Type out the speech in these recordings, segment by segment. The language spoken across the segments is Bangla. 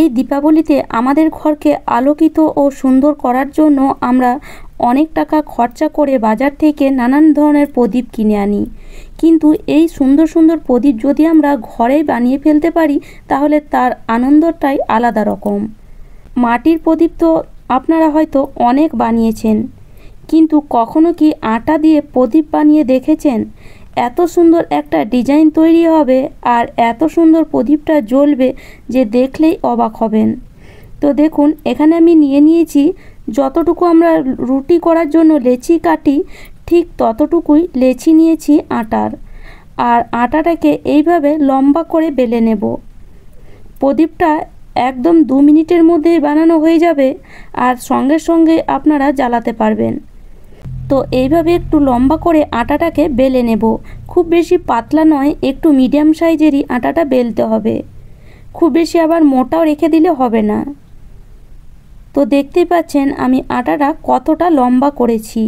এই দীপাবলিতে আমাদের ঘরকে আলোকিত ও সুন্দর করার জন্য আমরা অনেক টাকা খরচা করে বাজার থেকে নানান ধরনের প্রদীপ কিনে আনি, কিন্তু এই সুন্দর সুন্দর প্রদীপ যদি আমরা ঘরেই বানিয়ে ফেলতে পারি তাহলে তার আনন্দটাই আলাদা রকম। মাটির প্রদীপ তো আপনারা হয়তো অনেক বানিয়েছেন, কিন্তু কখনো কি আটা দিয়ে প্রদীপ বানিয়ে দেখেছেন? এত সুন্দর একটা ডিজাইন তৈরি হবে আর এত সুন্দর প্রদীপটা জ্বলবে যে দেখলেই অবাক হবেন। তো দেখুন, এখানে আমি নিয়ে নিয়েছি যতটুকু আমরা রুটি করার জন্য লেচি কাটি ঠিক ততটুকুই লেচি নিয়েছি আটার, আর আটাটাকে এইভাবে লম্বা করে বেলে নেব। প্রদীপটা একদম 2 মিনিটের মধ্যেই বানানো হয়ে যাবে আর সঙ্গে সঙ্গে আপনারা জ্বালাতে পারবেন। তো এইভাবে একটু লম্বা করে আটাটাকে বেলে নেব। খুব বেশি পাতলা নয়, একটু মিডিয়াম সাইজেরই আটাটা বেলতে হবে, খুব বেশি আবার মোটাও রেখে দিলে হবে না। তো দেখতেই পাচ্ছেন আমি আটাটা কতটা লম্বা করেছি।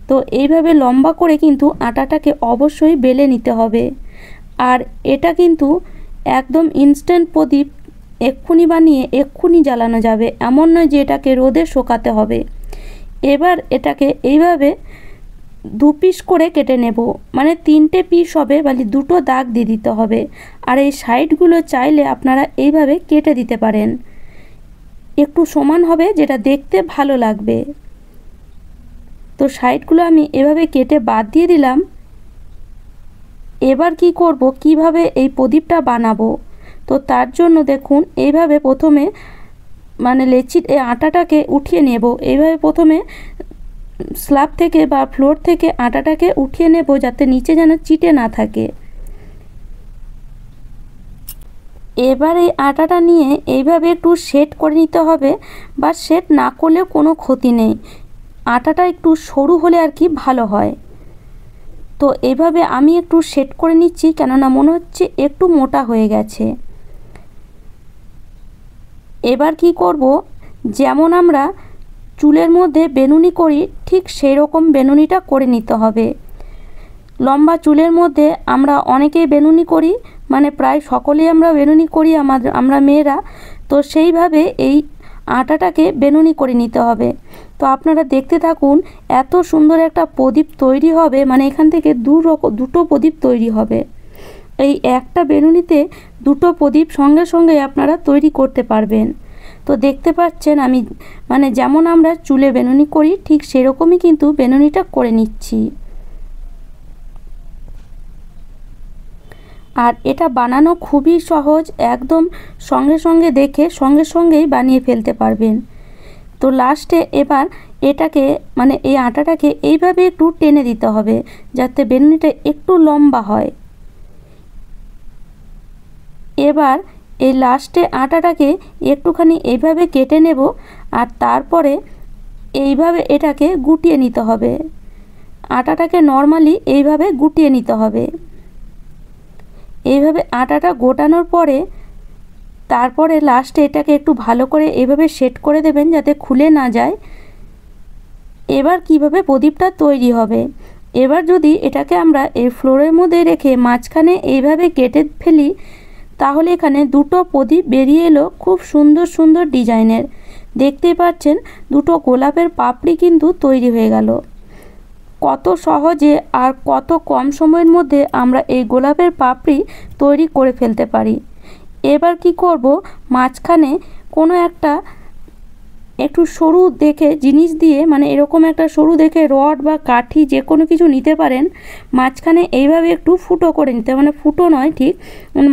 তো এইভাবে লম্বা করে কিন্তু আটাটাকে অবশ্যই বেলে নিতে হবে। আর এটা কিন্তু একদম ইনস্ট্যান্ট প্রদীপ, এক্ষুনি বানিয়ে এক্ষুনি জ্বালানো যাবে এমন নয় যে এটাকে রোদে শুকাতে হবে। এবার এটাকে এইভাবে 2 পিস করে কেটে নেব, মানে 3টে পিস হবে, মানে 2টো দাগ দিয়ে দিতে হবে। আর এই সাইডগুলো চাইলে আপনারা এইভাবে কেটে দিতে পারেন, একটু সমান হবে, যেটা দেখতে ভালো লাগবে। তো সাইডগুলো আমি এভাবে কেটে বাদ দিয়ে দিলাম। এবার কি করব, কিভাবে এই প্রদীপটা বানাবো? তো তার জন্য দেখুন এইভাবে প্রথমে মানে লেচির এই আটাটাকে উঠিয়ে নেব। এইভাবে প্রথমে স্ল্যাব থেকে বা ফ্লোর থেকে আটাটাকে উঠিয়ে নেব যাতে নিচে যেন চিটে না থাকে। এবার এই আটাটা নিয়ে এইভাবে একটু সেট করে নিতে হবে, বা সেট না করলেও কোনো ক্ষতি নেই, আটাটা একটু সরু হলে আর কি ভালো হয়। তো এইভাবে আমি একটু সেট করে নিচ্ছি, কেননা মনে হচ্ছে একটু মোটা হয়ে গেছে। এবার কি করব, যেমন আমরা চুলের মধ্যে বেনুনি করি ঠিক সেই রকম বেনুনিটা করে নিতে হবে। লম্বা চুলের মধ্যে আমরা অনেকেই বেনুনি করি, মানে প্রায় সকলেই আমরা বেনুনি করি আমরা মেয়েরা। তো সেইভাবে এই আটাটাকে বেনুনি করে নিতে হবে। তো আপনারা দেখতে থাকুন, এত সুন্দর একটা প্রদীপ তৈরি হবে, মানে এখান থেকে দুটো প্রদীপ তৈরি হবে। এই একটা বেনুনিতে 2টো প্রদীপ সঙ্গে সঙ্গে আপনারা তৈরি করতে পারবেন। তো দেখতে পাচ্ছেন আমি মানে যেমন আমরা চুলে বেনুনি করি ঠিক সেরকমই কিন্তু বেনুনিটা করে নিচ্ছি। আর এটা বানানো খুবই সহজ, একদম সঙ্গে সঙ্গে দেখে সঙ্গে সঙ্গেই বানিয়ে ফেলতে পারবেন। তো লাস্টে এবার এটাকে মানে এই আটাটাকে এইভাবে একটু টেনে দিতে হবে যাতে বেনুনিটা একটু লম্বা হয়। এবার এই লাস্টে আটাটাকে একটুখানি এইভাবে কেটে নেব, আর তারপরে এইভাবে এটাকে গুটিয়ে নিতে হবে। আটাটাকে নর্মালি এইভাবে গুটিয়ে নিতে হবে। এইভাবে আটাটা গোটানোর পরে তারপরে লাস্টে এটাকে একটু ভালো করে এইভাবে সেট করে দেবেন যাতে খুলে না যায়। এবার কিভাবে প্রদীপটা তৈরি হবে, এবার যদি এটাকে আমরা এই ফ্লোরের মধ্যে রেখে মাঝখানে এইভাবে কেটে ফেলি তাহলে এখানে 2টো প্রদীপ বেরিয়ে এলো খুব সুন্দর সুন্দর ডিজাইনের। দেখতেই পাচ্ছেন 2টো গোলাপের পাপড়ি কিন্তু তৈরি হয়ে গেল। কত সহজে আর কত কম সময়ের মধ্যে আমরা এই গোলাপের পাপড়ি তৈরি করে ফেলতে পারি। এবার কি করব, মাঝখানে কোনো একটু সরু দেখে জিনিস দিয়ে, মানে এরকম একটা সরু দেখে রড বা কাঠি যে কোনো কিছু নিতে পারেন, মাঝখানে এইভাবে একটু ফুটো করে নিতে, মানে ফুটো নয় ঠিক,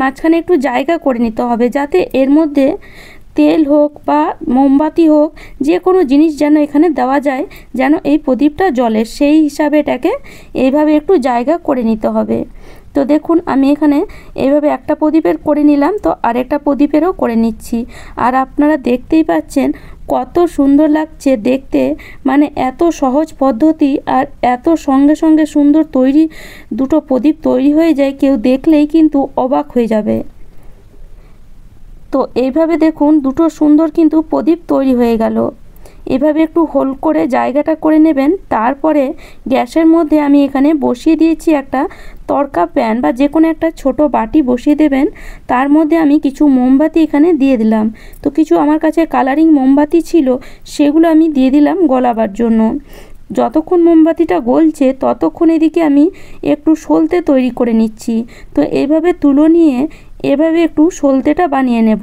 মাঝখানে একটু জায়গা করে নিতে হবে যাতে এর মধ্যে তেল হোক বা মোমবাতি হোক যে কোনো জিনিস যেন এখানে দেওয়া যায়, যেন এই প্রদীপটা জ্বলে, সেই হিসাবে এটাকে এইভাবে একটু জায়গা করে নিতে হবে। তো দেখুন আমি এখানে এইভাবে একটা প্রদীপের করে নিলাম, তো আরেকটা প্রদীপেরও করে নিচ্ছি। আর আপনারা দেখতেই পাচ্ছেন কত সুন্দর লাগছে দেখতে, মানে এত সহজ পদ্ধতি আর এত সঙ্গে সঙ্গে সুন্দর তৈরি 2টো প্রদীপ তৈরি হয়ে যায়, কেউ দেখলেই কিন্তু অবাক হয়ে যাবে। তো এইভাবে দেখুন 2টো সুন্দর কিন্তু প্রদীপ তৈরি হয়ে গেল। এভাবে একটু হোল করে জায়গাটা করে নেবেন। তারপরে গ্যাসের মধ্যে আমি এখানে বসিয়ে দিয়েছি একটা তড়কা প্যান বা যে কোনো একটা ছোট বাটি বসিয়ে দেবেন। তার মধ্যে আমি কিছু মোমবাতি এখানে দিয়ে দিলাম। তো কিছু আমার কাছে কালারিং মোমবাতি ছিল, সেগুলো আমি দিয়ে দিলাম গলাবার জন্য। যতক্ষণ মোমবাতিটা গলছে ততক্ষণ এদিকে আমি একটু সলতে তৈরি করে নিচ্ছি। তো এইভাবে তুলো নিয়ে এভাবে একটু সলতেটা বানিয়ে নেব।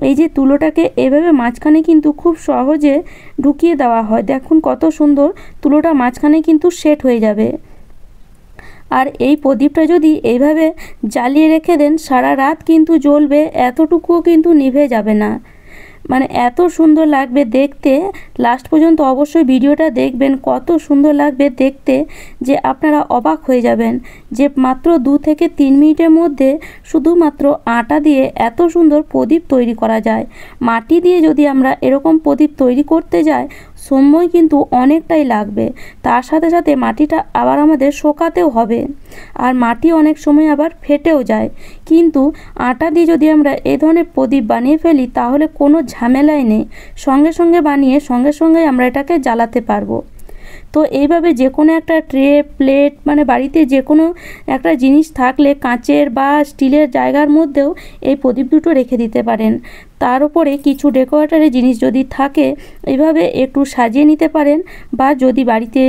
এই যে তুলোটাকে এভাবে মাঝখানে কিন্তু খুব সহজে ঢুকিয়ে দেওয়া হয়। দেখুন কত সুন্দর তুলোটা মাঝখানে কিন্তু সেট হয়ে যাবে। আর এই প্রদীপটা যদি এইভাবে জ্বালিয়ে রেখে দেন সারা রাত কিন্তু জ্বলবে, এতটুকুও কিন্তু নিভে যাবে না। মানে এত সুন্দর লাগবে দেখতে। লাস্ট পর্যন্ত অবশ্যই ভিডিওটা দেখবেন, কত সুন্দর লাগবে দেখতে যে আপনারা অবাক হয়ে যাবেন যে মাত্র 2 থেকে 3 মিনিটের মধ্যে শুধুমাত্র আটা দিয়ে এত সুন্দর প্রদীপ তৈরি করা যায়। মাটি দিয়ে যদি আমরা এরকম প্রদীপ তৈরি করতে যাই সময় কিন্তু অনেকটাই লাগবে। তার সাথে সাথে মাটিটা আবার আমাদের শোকাতেও হবে, আর মাটি অনেক সময় আবার ফেটেও যায়। কিন্তু আটা দিয়ে যদি আমরা এই ধরনের প্রদীপ বানিয়ে ফেলি তাহলে কোনো ঝামেলাই নেই, সঙ্গে সঙ্গে বানিয়ে সঙ্গে সঙ্গে আমরা এটাকে জ্বালাতে পারবো। তো এইভাবে যে কোনো একটা ট্রে, প্লেট, মানে বাড়িতে যে কোনো একটা জিনিস থাকলে কাঁচের বা স্টিলের জায়গার মধ্যেও এই প্রদীপ দুটো রেখে দিতে পারেন। তার উপরে কিছু ডেকোরেটরের জিনিস যদি থাকে এইভাবে একটু সাজিয়ে নিতে পারেন। বা যদি বাড়িতে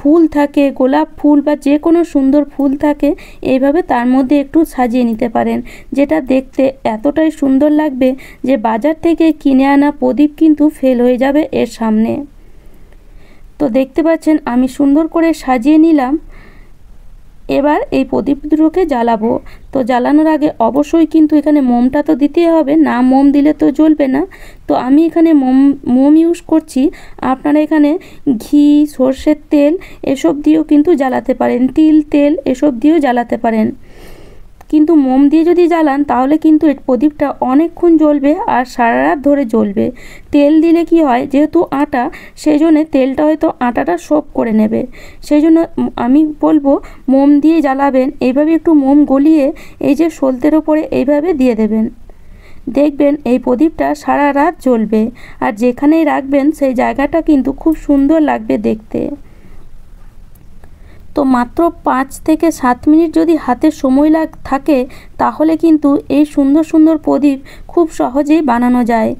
ফুল থাকে, গোলাপ ফুল বা যে কোনো সুন্দর ফুল থাকে, এইভাবে তার মধ্যে একটু সাজিয়ে নিতে পারেন, যেটা দেখতে এতটাই সুন্দর লাগবে যে বাজার থেকে কিনে আনা প্রদীপ কিন্তু ফেল হয়ে যাবে এর সামনে। তো দেখতে পাচ্ছেন আমি সুন্দর করে সাজিয়ে নিলাম। এবার এই প্রদীপ দুটোকে জ্বালাবো। তো জ্বালানোর আগে অবশ্যই কিন্তু এখানে মোমটা তো দিতেই হবে, না মোম দিলে তো জ্বলবে না। তো আমি এখানে মোম ইউজ করছি। আপনারা এখানে ঘি, সর্ষের তেল এসব দিয়েও কিন্তু জ্বালাতে পারেন, তিল, তেল এসব দিয়েও জ্বালাতে পারেন। কিন্তু মোম দিয়ে যদি জ্বালান তাহলে কিন্তু এই প্রদীপটা অনেকক্ষণ জ্বলবে আর সারা রাত ধরে জ্বলবে। তেল দিলে কি হয়, যেহেতু আটা, সেই জন্য তেলটা হয়তো আটাটা সোপ করে নেবে। সেই জন্য আমি বলবো মোম দিয়ে জ্বালাবেন। এইভাবে একটু মোম গলিয়ে এই যে সলতের ওপরে এইভাবে দিয়ে দেবেন, দেখবেন এই প্রদীপটা সারা রাত জ্বলবে। আর যেখানেই রাখবেন সেই জায়গাটা কিন্তু খুব সুন্দর লাগবে দেখতে। তো মাত্র 5 থেকে 7 মিনিট যদি হাতে সময় থাকে তাহলে কিন্তু এই সুন্দর সুন্দর প্রদীপ খুব সহজেই বানানো যায়,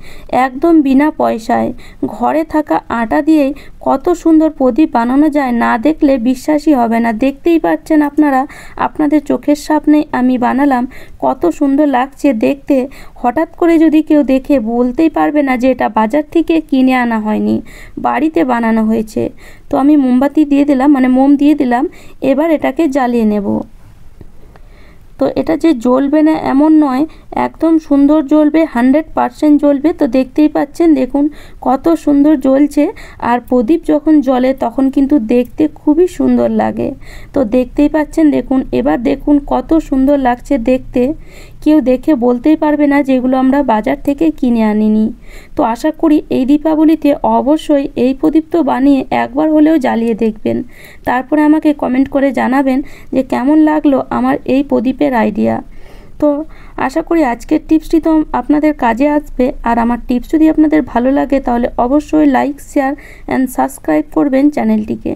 একদম বিনা পয়সায়। ঘরে থাকা আটা দিয়েই কত সুন্দর প্রদীপ বানানো যায়, না দেখলে বিশ্বাসই হবে না। দেখতেই পাচ্ছেন আপনারা, আপনাদের চোখের সামনে আমি বানালাম, কত সুন্দর লাগছে দেখতে। হঠাৎ করে যদি কেউ দেখে বলতেই পারবে না যে এটা বাজার থেকে কিনে আনা হয়নি, বাড়িতে বানানো হয়েছে। তো আমি মোমবাতি দিয়ে দিলাম, মানে মোম দিয়ে দিলাম। এবার এটাকে জ্বালিয়ে নেব। তো এটা যে জ্বলবে না এমন নয়, একদম সুন্দর জ্বলবে, 100% জ্বলবে। তো দেখতেই পাচ্ছেন, দেখুন কত সুন্দর জ্বলছে। আর প্রদীপ যখন জ্বলে তখন কিন্তু দেখতে খুবই সুন্দর লাগে। তো দেখতেই পাচ্ছেন, দেখুন এবার দেখুন কত সুন্দর লাগছে দেখতে। কেউ দেখে বলতেই পারবে না যেগুলো আমরা বাজার থেকে কিনে আনিনি। তো আশা করি এই দীপাবলিতে অবশ্যই এই প্রদীপ তো বানিয়ে একবার হলেও জ্বালিয়ে দেখবেন। তারপরে আমাকে কমেন্ট করে জানাবেন যে কেমন লাগলো আমার এই প্রদীপের আইডিয়া। তো আশা করি আজকের টিপসটি তো আপনাদের কাজে আসবে। আর আমার টিপস যদি আপনাদের ভালো লাগে তাহলে অবশ্যই লাইক, শেয়ার অ্যান্ড সাবস্ক্রাইব করবেন চ্যানেলটিকে।